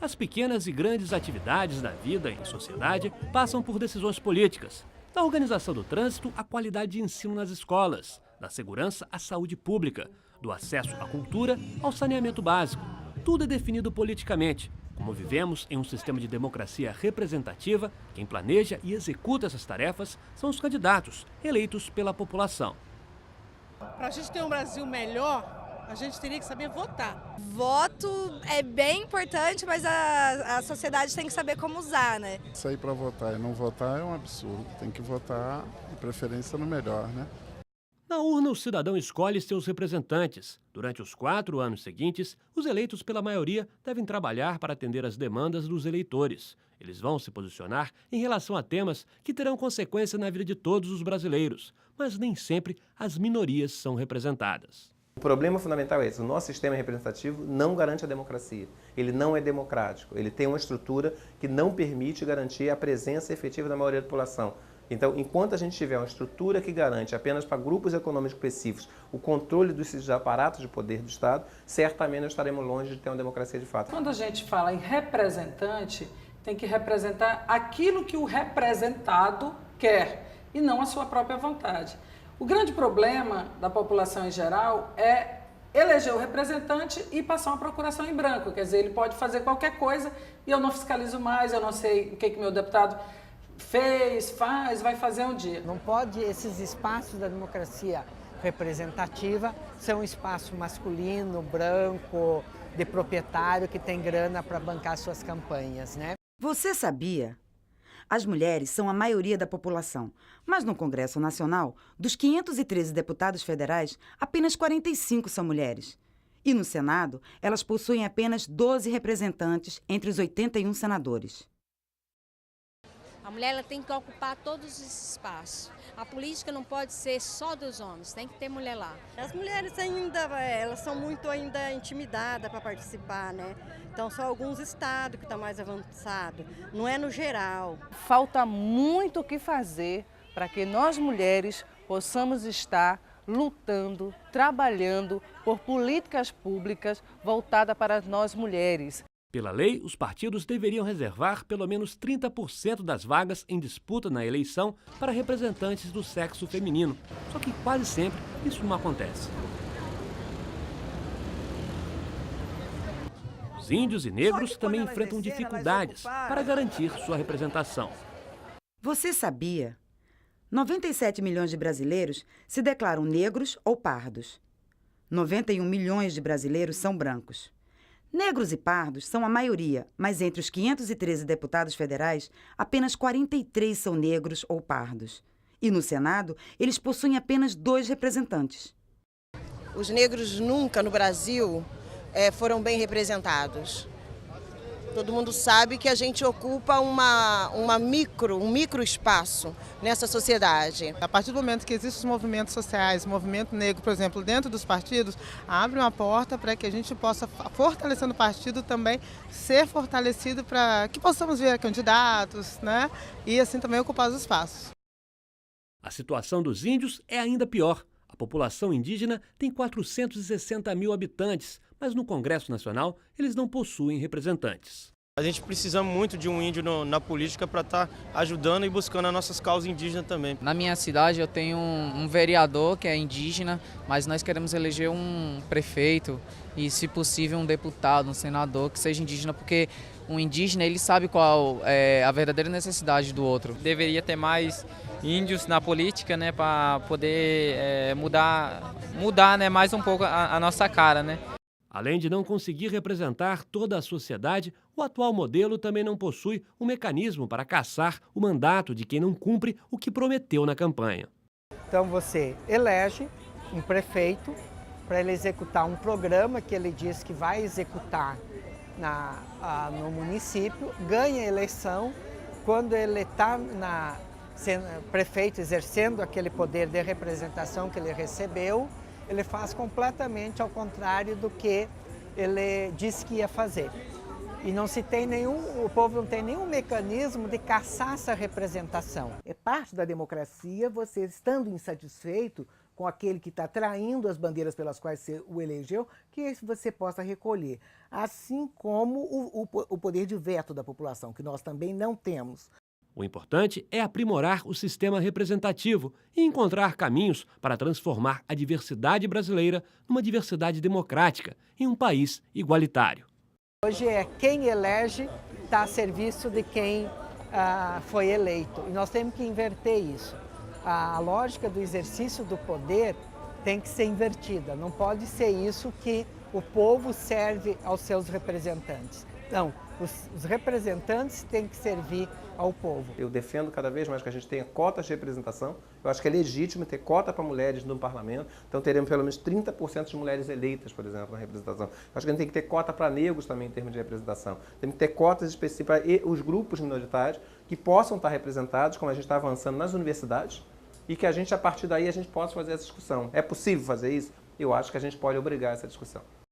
As pequenas e grandes atividades da vida em sociedade passam por decisões políticas. Da organização do trânsito à qualidade de ensino nas escolas, da segurança à saúde pública, do acesso à cultura ao saneamento básico. Tudo é definido politicamente. Como vivemos em um sistema de democracia representativa, quem planeja e executa essas tarefas são os candidatos, eleitos pela população. Para a gente ter um Brasil melhor, a gente teria que saber votar. Voto é bem importante, mas a sociedade tem que saber como usar, né? Sair para votar e não votar é um absurdo. Tem que votar, de preferência, no melhor, né? Na urna, o cidadão escolhe seus representantes. Durante os 4 anos seguintes, os eleitos pela maioria devem trabalhar para atender às demandas dos eleitores. Eles vão se posicionar em relação a temas que terão consequência na vida de todos os brasileiros, mas nem sempre as minorias são representadas. O problema fundamental é esse: o nosso sistema representativo não garante a democracia. Ele não é democrático. Ele tem uma estrutura que não permite garantir a presença efetiva da maioria da população. Então, enquanto a gente tiver uma estrutura que garante apenas para grupos econômicos específicos o controle dos aparatos de poder do Estado, certamente nós estaremos longe de ter uma democracia de fato. Quando a gente fala em representante, tem que representar aquilo que o representado quer e não a sua própria vontade. O grande problema da população em geral é eleger o representante e passar uma procuração em branco. Quer dizer, ele pode fazer qualquer coisa e eu não fiscalizo mais, eu não sei o que meu deputado fez, faz, vai fazer um dia. Não pode esses espaços da democracia representativa ser um espaço masculino, branco, de proprietário que tem grana para bancar suas campanhas, né? Você sabia? As mulheres são a maioria da população, mas no Congresso Nacional, dos 513 deputados federais, apenas 45 são mulheres. E no Senado, elas possuem apenas 12 representantes entre os 81 senadores. A mulher ela tem que ocupar todos os espaços. A política não pode ser só dos homens, tem que ter mulher lá. As mulheres ainda, elas são muito ainda intimidadas para participar, né? Então só alguns estados que estão mais avançados, não é no geral. Falta muito o que fazer para que nós mulheres possamos estar lutando, trabalhando por políticas públicas voltadas para nós mulheres. Pela lei, os partidos deveriam reservar pelo menos 30% das vagas em disputa na eleição para representantes do sexo feminino. Só que quase sempre isso não acontece. Os índios e negros também enfrentam dificuldades para garantir sua representação. Você sabia? 97 milhões de brasileiros se declaram negros ou pardos. 91 milhões de brasileiros são brancos. Negros e pardos são a maioria, mas entre os 513 deputados federais, apenas 43 são negros ou pardos. E no Senado, eles possuem apenas 2 representantes. Os negros nunca no Brasil foram bem representados. Todo mundo sabe que a gente ocupa um micro espaço nessa sociedade. A partir do momento que existem os movimentos sociais, o movimento negro, por exemplo, dentro dos partidos, abre uma porta para que a gente possa, fortalecendo o partido, também ser fortalecido para que possamos ver candidatos, né? E assim também ocupar os espaços. A situação dos índios é ainda pior. A população indígena tem 460 mil habitantes, mas no Congresso Nacional eles não possuem representantes. A gente precisa muito de um índio na política para estar ajudando e buscando as nossas causas indígenas também. Na minha cidade eu tenho um vereador que é indígena, mas nós queremos eleger um prefeito e, se possível, um deputado, um senador que seja indígena, porque um indígena ele sabe qual é a verdadeira necessidade do outro. Deveria ter mais índios na política, né, para poder mudar, né, mais um pouco a nossa cara, né? Além de não conseguir representar toda a sociedade, o atual modelo também não possui um mecanismo para caçar o mandato de quem não cumpre o que prometeu na campanha. Então você elege um prefeito para ele executar um programa que ele diz que vai executar no município, ganha a eleição. Quando ele está sendo prefeito exercendo aquele poder de representação que ele recebeu, ele faz completamente ao contrário do que ele disse que ia fazer. E o povo não tem nenhum mecanismo de caçar essa representação. É parte da democracia você, estando insatisfeito com aquele que está traindo as bandeiras pelas quais você o elegeu, que você possa recolher. Assim como o poder de veto da população, que nós também não temos. O importante é aprimorar o sistema representativo e encontrar caminhos para transformar a diversidade brasileira numa diversidade democrática, em um país igualitário. Hoje é quem elege está a serviço de quem foi eleito. E nós temos que inverter isso. A lógica do exercício do poder tem que ser invertida. Não pode ser isso que o povo serve aos seus representantes. Não, os representantes têm que servir ao povo. Eu defendo cada vez mais que a gente tenha cotas de representação. Eu acho que é legítimo ter cota para mulheres no parlamento. Então teremos pelo menos 30% de mulheres eleitas, por exemplo, na representação. Eu acho que a gente tem que ter cota para negros também em termos de representação. Tem que ter cotas específicas para os grupos minoritários que possam estar representados, como a gente está avançando nas universidades, e que a gente, a partir daí, a gente possa fazer essa discussão. É possível fazer isso? Eu acho que a gente pode obrigar essa discussão.